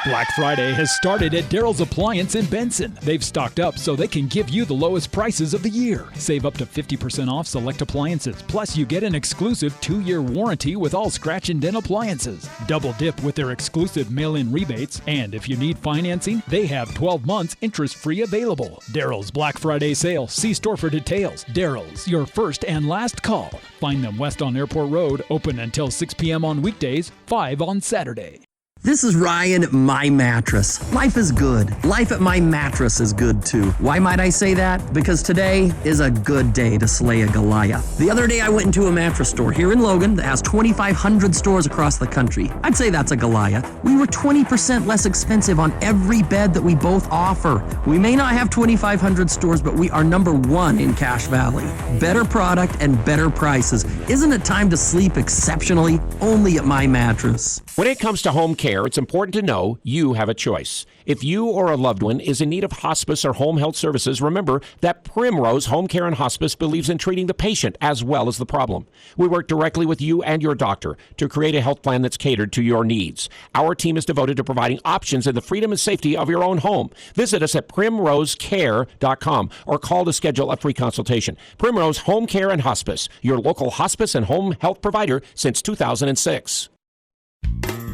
Black Friday has started at Daryl's Appliance in Benson. They've stocked up so they can give you the lowest prices of the year. Save up to 50% off select appliances. Plus, you get an exclusive 2-year warranty with all scratch and dent appliances. Double dip with their exclusive mail-in rebates. And if you need financing, they have 12 months interest-free available. Daryl's Black Friday sale. See store for details. Daryl's, your first and last call. Find them west on Airport Road, open until 6 p.m. on weekdays, 5 on Saturday. This is Ryan at My Mattress. Life is good. Life at My Mattress is good too. Why might I say that? Because today is a good day to slay a Goliath. The other day I went into a mattress store here in Logan that has 2,500 stores across the country. I'd say that's a Goliath. We were 20% less expensive on every bed that we both offer. We may not have 2,500 stores, but we are number 1 in Cache Valley. Better product and better prices. Isn't it time to sleep exceptionally? Only at My Mattress. When it comes to home care, it's important to know you have a choice. If you or a loved one is in need of hospice or home health services, remember that Primrose Home Care and Hospice believes in treating the patient as well as the problem. We work directly with you and your doctor to create a health plan that's catered to your needs. Our team is devoted to providing options in the freedom and safety of your own home. Visit us at primrosecare.com or call to schedule a free consultation. Primrose Home Care and Hospice, your local hospice and home health provider since 2006.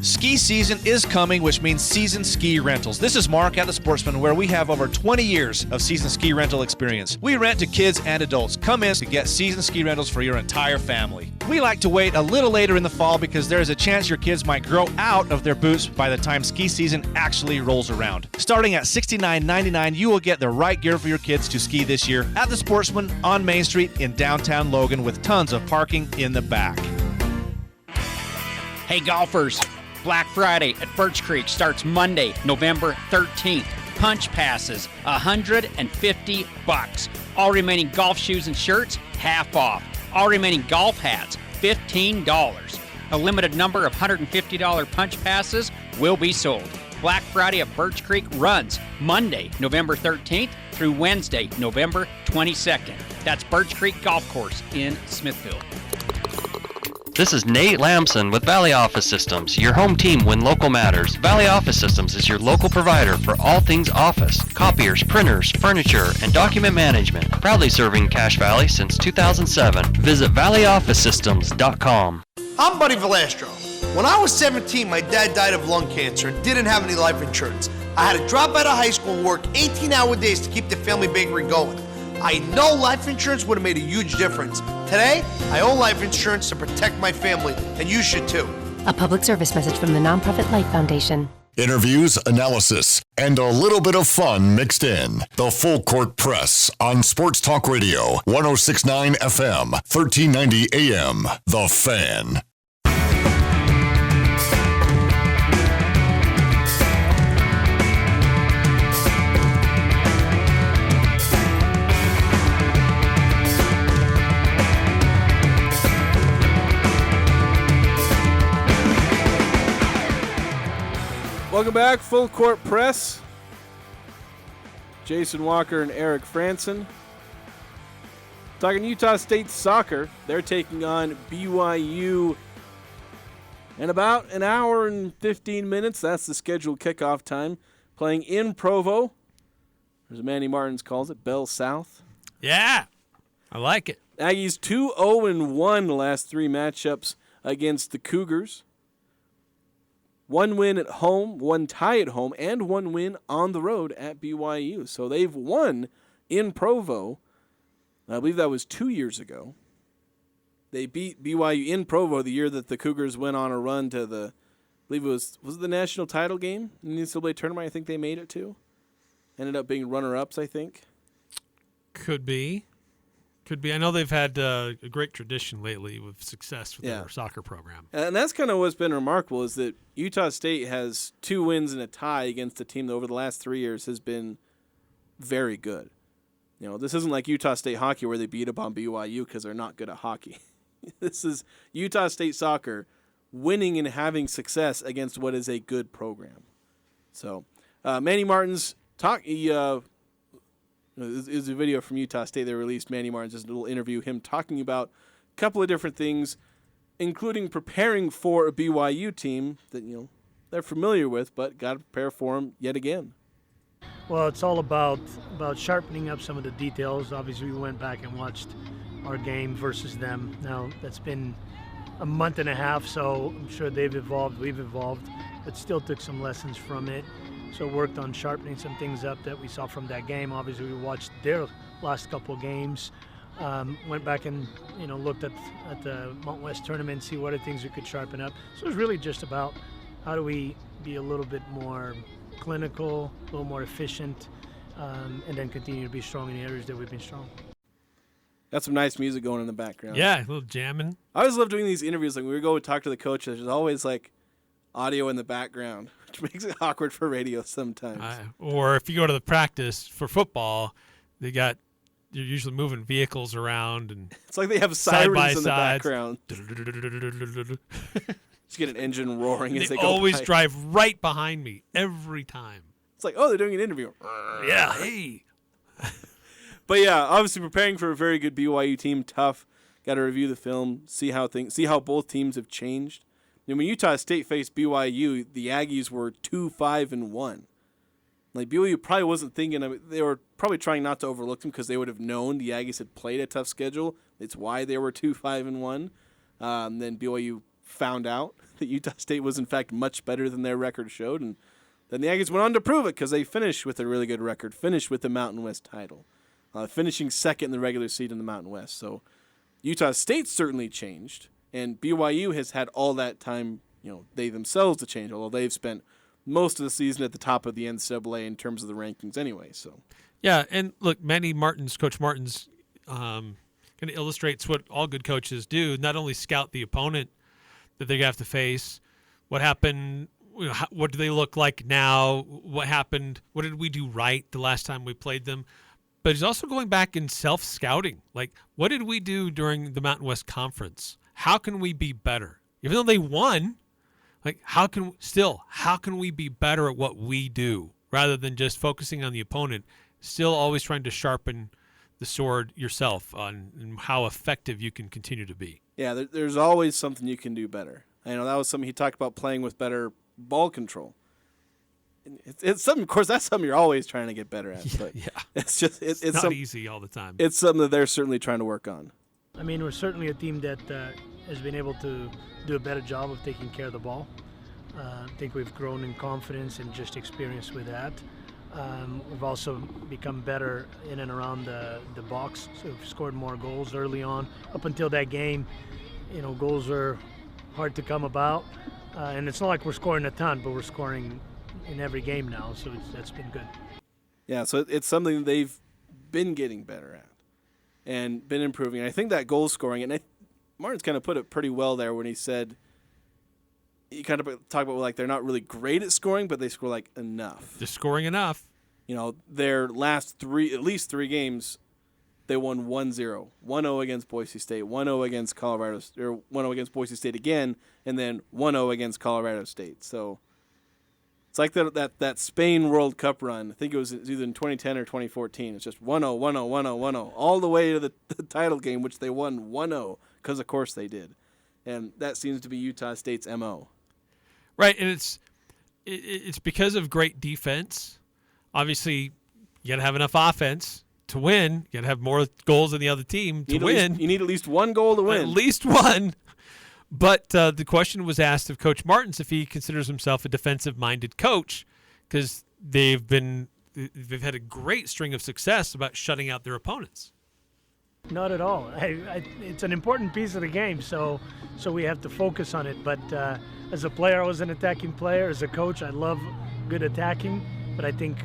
Ski season is coming, which means Season Ski Rentals. This is Mark at the Sportsman, where we have over 20 years of season ski rental experience. We rent to kids and adults. Come in to get season ski rentals for your entire family. We like to wait a little later in the fall because there is a chance your kids might grow out of their boots by the time ski season actually rolls around. Starting at $69.99, you will get the right gear for your kids to ski this year at the Sportsman on Main Street in downtown Logan with tons of parking in the back. Hey golfers, Black Friday at Birch Creek starts Monday, November 13th. Punch passes, $150. All remaining golf shoes and shirts, half off. All remaining golf hats, $15. A limited number of $150 punch passes will be sold. Black Friday at Birch Creek runs Monday, November 13th through Wednesday, November 22nd. That's Birch Creek Golf Course in Smithville. This is Nate Lamson with Valley Office Systems, your home team when local matters. Valley Office Systems is your local provider for all things office, copiers, printers, furniture, and document management. Proudly serving Cache Valley since 2007. Visit valleyofficesystems.com. I'm Buddy Velastro. When I was 17, my dad died of lung cancer and didn't have any life insurance. I had to drop out of high school and work 18-hour days to keep the family bakery going. I know life insurance would have made a huge difference. Today, I own life insurance to protect my family, and you should too. A public service message from the nonprofit Life Foundation. Interviews, analysis, and a little bit of fun mixed in. The Full Court Press on Sports Talk Radio, 106.9 FM, 1390 AM. The Fan. Welcome back, Full Court Press. Jason Walker and Eric Frandsen. Talking Utah State soccer. They're taking on BYU in about an hour and 15 minutes. That's the scheduled kickoff time. Playing in Provo. As Manny Martins calls it, Bell South. Yeah, I like it. Aggies 2-0-1 the last 3 matchups against the Cougars. 1 win at home, 1 tie at home, and 1 win on the road at BYU. So they've won in Provo. I believe that was 2 years ago. They beat BYU in Provo the year that the Cougars went on a run to the, I believe it was it the national title game in the NCAA Tournament? I think they made it to. Ended up being runner-ups, I think. Could be. I know they've had a great tradition lately with success with their soccer program. And that's kind of what's been remarkable is that Utah State has 2 wins and a tie against a team that over the last 3 years has been very good. You know, this isn't like Utah State hockey where they beat up on BYU because they're not good at hockey. This is Utah State soccer winning and having success against what is a good program. So, Manny Martins is a video from Utah State they released. Manny Martins, just a little interview, him talking about a couple of different things, including preparing for a BYU team that, they're familiar with, but got to prepare for them yet again. Well, it's all about sharpening up some of the details. Obviously, we went back and watched our game versus them. Now, that's been a month and a half, so I'm sure they've evolved, we've evolved, but still took some lessons from it. So worked on sharpening some things up that we saw from that game. Obviously, we watched their last couple of games. Went back and looked at the Mountain West tournament, see what are things we could sharpen up. So it was really just about how do we be a little bit more clinical, a little more efficient, and then continue to be strong in the areas that we've been strong. Got some nice music going in the background. Yeah, a little jamming. I always love doing these interviews. Like when we go and talk to the coach, there's always like audio in the background, which makes it awkward for radio sometimes. Or if you go to the practice for football, you're usually moving vehicles around, and it's like they have sirens in the background. Just get an engine roaring as they go always by. Drive right behind me every time. It's like, oh, they're doing an interview. Yeah, hey. But yeah, obviously preparing for a very good BYU team, tough. Got to review the film, see how both teams have changed. And when Utah State faced BYU, the Aggies were 2-5-1. Like BYU probably wasn't thinking of it. They were probably trying not to overlook them because they would have known the Aggies had played a tough schedule. It's why they were 2-5-1. Then BYU found out that Utah State was in fact much better than their record showed, and then the Aggies went on to prove it because they finished with a really good record, finished with the Mountain West title, finishing second in the regular seed in the Mountain West. So Utah State certainly changed, and BYU has had all that time, they themselves to change, although they've spent most of the season at the top of the NCAA in terms of the rankings anyway. So yeah, and look, Coach Martin's kind of illustrates what all good coaches do, not only scout the opponent that they have to face, what happened, what do they look like now, what happened, what did we do right the last time we played them, but he's also going back and self-scouting. Like, what did we do during the Mountain West Conference? How can we be better? Even though they won, like, how can we be better at what we do rather than just focusing on the opponent, still always trying to sharpen the sword yourself on how effective you can continue to be. Yeah, there's always something you can do better. I know that was something he talked about, playing with better ball control. It's something, of course, that's something you're always trying to get better at. But yeah. It's just it's not easy all the time. It's something that they're certainly trying to work on. I mean, we're certainly a team that has been able to do a better job of taking care of the ball. I think we've grown in confidence and just experience with that. We've also become better in and around the box, so we've scored more goals early on. Up until that game, goals are hard to come about, and it's not like we're scoring a ton, but we're scoring in every game now, so that's been good. Yeah, so it's something they've been getting better at and been improving. And I think that goal scoring, and Martin's kind of put it pretty well there when he said, you kind of talk about like they're not really great at scoring, but they score like enough. They're scoring enough. Their last at least three games, they won 1-0. 1-0 against Boise State, 1-0 against Colorado, or 1-0 against Boise State again, and then 1-0 against Colorado State. So it's like that Spain World Cup run. I think it was either in 2010 or 2014. It's just 1-0, 1-0, 1-0, 1-0, all the way to the title game, which they won 1-0, because of course they did. And that seems to be Utah State's MO. Right, and it's because of great defense. Obviously, you got to have enough offense to win. You got to have more goals than the other team to win. You need at least one goal to win. At least one. But the question was asked of Coach Martins if he considers himself a defensive-minded coach, because they've had a great string of success about shutting out their opponents. Not at all. It's an important piece of the game, so we have to focus on it. But as a player, I was an attacking player. As a coach, I love good attacking, but I think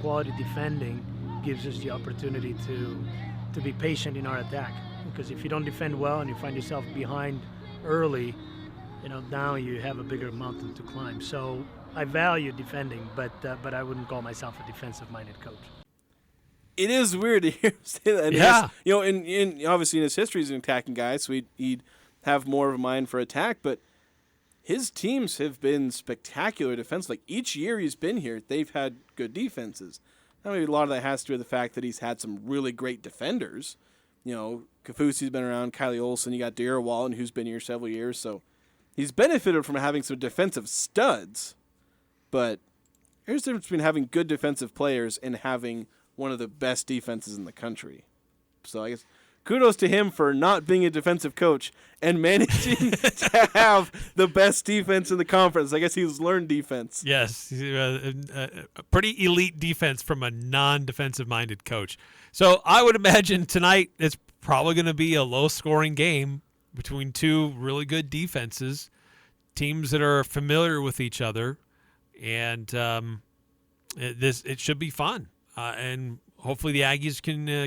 quality defending gives us the opportunity to be patient in our attack. Because if you don't defend well and you find yourself behind early, now you have a bigger mountain to climb. So I value defending, but I wouldn't call myself a defensive-minded coach. It is weird to hear him say that. Yeah. In obviously in his history he's an attacking guy, so he'd have more of a mind for attack, but his teams have been spectacular defense. Like each year he's been here, they've had good defenses. Now maybe a lot of that has to do with the fact that he's had some really great defenders. Kafusi's been around, Kylie Olson, you got Dara Wallen, who's been here several years, so he's benefited from having some defensive studs, but there's a difference between having good defensive players and having one of the best defenses in the country. So I guess kudos to him for not being a defensive coach and managing to have the best defense in the conference. I guess he's learned defense. Yes, a pretty elite defense from a non-defensive-minded coach. So I would imagine tonight it's probably going to be a low-scoring game between two really good defenses, teams that are familiar with each other, and it should be fun. And hopefully the Aggies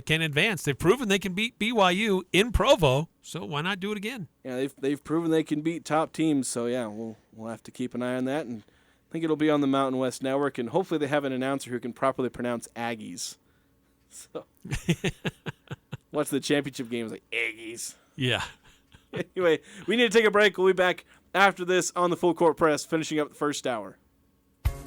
can advance. They've proven they can beat BYU in Provo, so why not do it again? Yeah, they've proven they can beat top teams. So yeah, we'll have to keep an eye on that, and I think it'll be on the Mountain West Network. And hopefully they have an announcer who can properly pronounce Aggies. So watch the championship games like Aggies. Yeah. Anyway, we need to take a break. We'll be back after this on the Full Court Press, finishing up the first hour.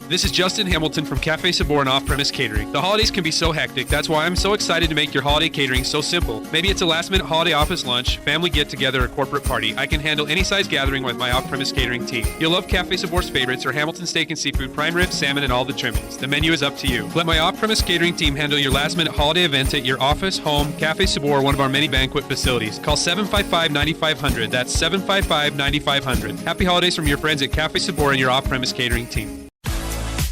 This is Justin Hamilton from Cafe Sabor and Off-Premise Catering. The holidays can be so hectic. That's why I'm so excited to make your holiday catering so simple. Maybe it's a last-minute holiday office lunch, family get-together, or corporate party. I can handle any size gathering with my Off-Premise Catering team. You'll love Cafe Sabor's favorites are Hamilton steak and seafood, prime rib, salmon, and all the trimmings. The menu is up to you. Let my Off-Premise Catering team handle your last-minute holiday event at your office, home, Cafe Sabor, or one of our many banquet facilities. Call 755-9500. That's 755-9500. Happy holidays from your friends at Cafe Sabor and your Off-Premise Catering team.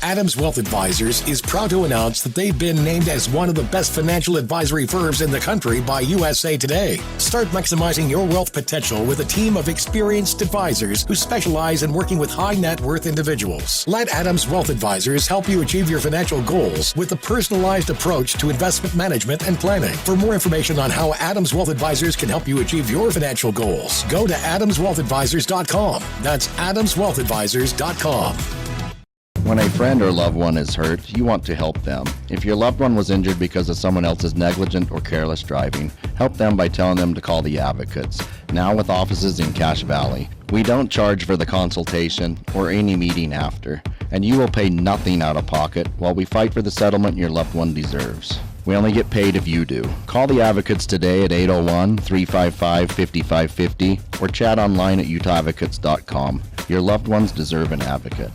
Adams Wealth Advisors is proud to announce that they've been named as one of the best financial advisory firms in the country by USA Today. Start maximizing your wealth potential with a team of experienced advisors who specialize in working with high net worth individuals. Let Adams Wealth Advisors help you achieve your financial goals with a personalized approach to investment management and planning. For more information on how Adams Wealth Advisors can help you achieve your financial goals, go to adamswealthadvisors.com. That's adamswealthadvisors.com. When a friend or loved one is hurt, you want to help them. If your loved one was injured because of someone else's negligent or careless driving, help them by telling them to call the Advocates, now with offices in Cache Valley. We don't charge for the consultation or any meeting after, and you will pay nothing out of pocket while we fight for the settlement your loved one deserves. We only get paid if you do. Call the Advocates today at 801-355-5550 or chat online at utahadvocates.com. Your loved ones deserve an advocate.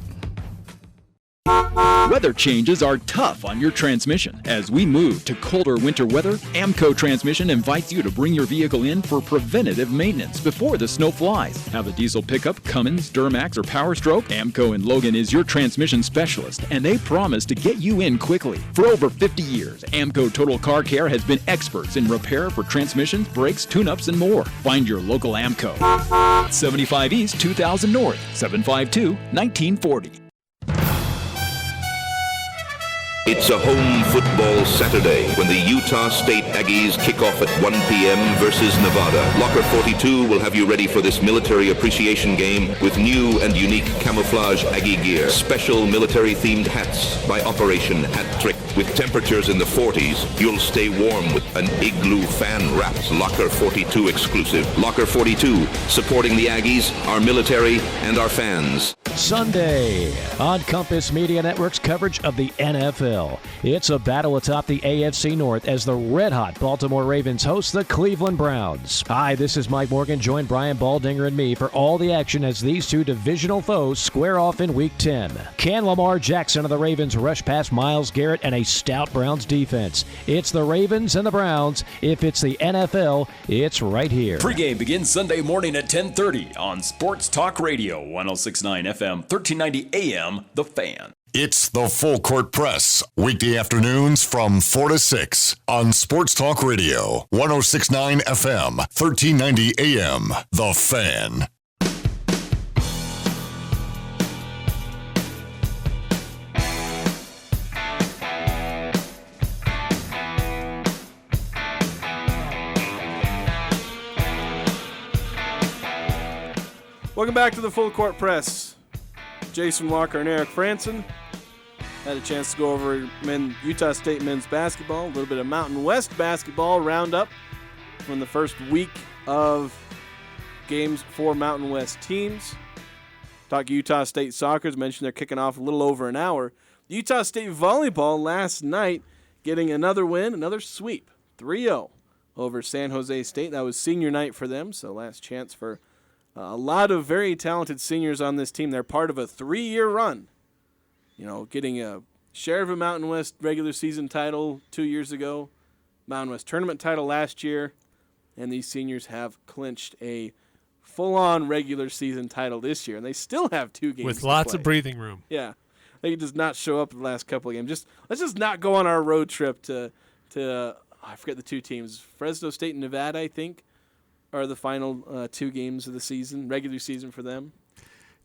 Weather changes are tough on your transmission. As we move to colder winter weather, AMCO Transmission invites you to bring your vehicle in for preventative maintenance before the snow flies. Have a diesel pickup, Cummins, Duramax, or Power Stroke? AMCO in Logan is your transmission specialist, and they promise to get you in quickly. For over 50 years, AMCO Total Car Care has been experts in repair for transmissions, brakes, tune-ups, and more. Find your local AMCO. 75 East, 2000 North, 752-1940. It's a home football Saturday when the Utah State Aggies kick off at 1 p.m. versus Nevada. Locker 42 will have you ready for this military appreciation game with new and unique camouflage Aggie gear. Special military-themed hats by Operation Hat Trick. With temperatures in the 40s, you'll stay warm with an igloo fan-wrapped Locker 42 exclusive. Locker 42, supporting the Aggies, our military, and our fans. Sunday on Compass Media Network's coverage of the NFL. It's a battle atop the AFC North as the red-hot Baltimore Ravens host the Cleveland Browns. Hi, this is Mike Morgan. Join Brian Baldinger and me for all the action as these two divisional foes square off in Week 10. Can Lamar Jackson of the Ravens rush past Myles Garrett and a stout Browns defense? It's the Ravens and the Browns. If it's the NFL, it's right here. Pregame begins Sunday morning at 10:30 on Sports Talk Radio, 106.9 FM, 1390 AM, The Fan. It's the Full Court Press, weekday afternoons from 4 to 6 on Sports Talk Radio, 106.9 FM, 1390 AM, The Fan. Welcome back to the Full Court Press. Jason Walker and Eric Frandsen had a chance to go over Utah State men's basketball, a little bit of Mountain West basketball roundup from the first week of games for Mountain West teams. Talk Utah State soccer, as mentioned, they're kicking off a little over an hour. Utah State volleyball last night getting another win, another sweep, 3-0 over San Jose State. That was senior night for them, so last chance for a lot of very talented seniors on this team. They're part of a 3-year run. Getting a share of a Mountain West regular season title 2 years ago, Mountain West tournament title last year, and these seniors have clinched a full-on regular season title this year, and they still have 2 games with to lots play. of breathing room. Yeah, they does not show up in the last couple of games. Let's just not go on our road trip to I forget the 2 teams. Fresno State and Nevada, I think, are the final 2 games of the season, regular season for them.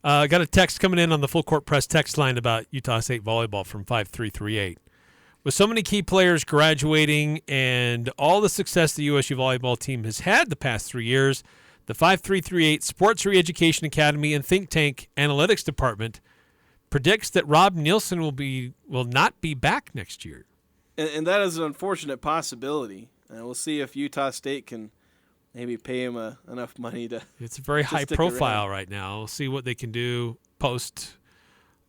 Got a text coming in on the Full Court Press text line about Utah State volleyball from 5338. With so many key players graduating and all the success the USU volleyball team has had the past 3 years, the 5338 Sports Reeducation Academy and Think Tank Analytics Department predicts that Rob Nielsen will not be back next year. And that is an unfortunate possibility. And we'll see if Utah State can maybe pay him enough money to. It's a very high profile around right now. We'll see what they can do post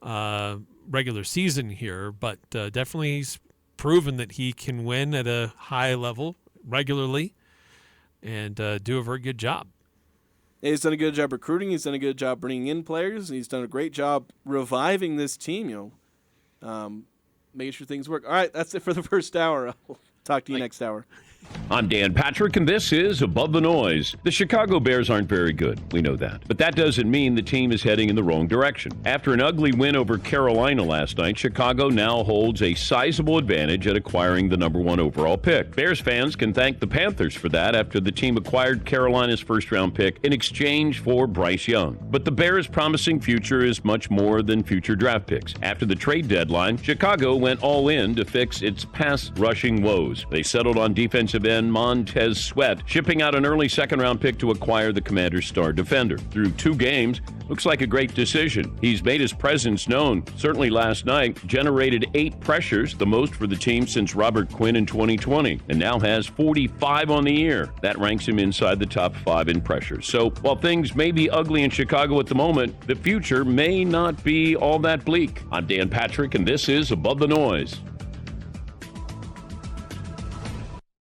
regular season here, but definitely he's proven that he can win at a high level regularly and do a very good job. He's done a good job recruiting. He's done a good job bringing in players. And he's done a great job reviving this team. Making sure things work. All right, that's it for the first hour. I'll talk to you next hour. I'm Dan Patrick, and this is Above the Noise. The Chicago Bears aren't very good. We know that. But that doesn't mean the team is heading in the wrong direction. After an ugly win over Carolina last night, Chicago now holds a sizable advantage at acquiring the number 1 overall pick. Bears fans can thank the Panthers for that after the team acquired Carolina's first-round pick in exchange for Bryce Young. But the Bears' promising future is much more than future draft picks. After the trade deadline, Chicago went all in to fix its pass-rushing woes. They settled on defensive end Montez Sweat, shipping out an early second-round pick to acquire the Commanders' star defender. Through 2 games, looks like a great decision. He's made his presence known. Certainly last night, generated 8 pressures, the most for the team since Robert Quinn in 2020, and now has 45 on the year. That ranks him inside the top 5 in pressures. So while things may be ugly in Chicago at the moment, the future may not be all that bleak. I'm Dan Patrick, and this is Above the Noise.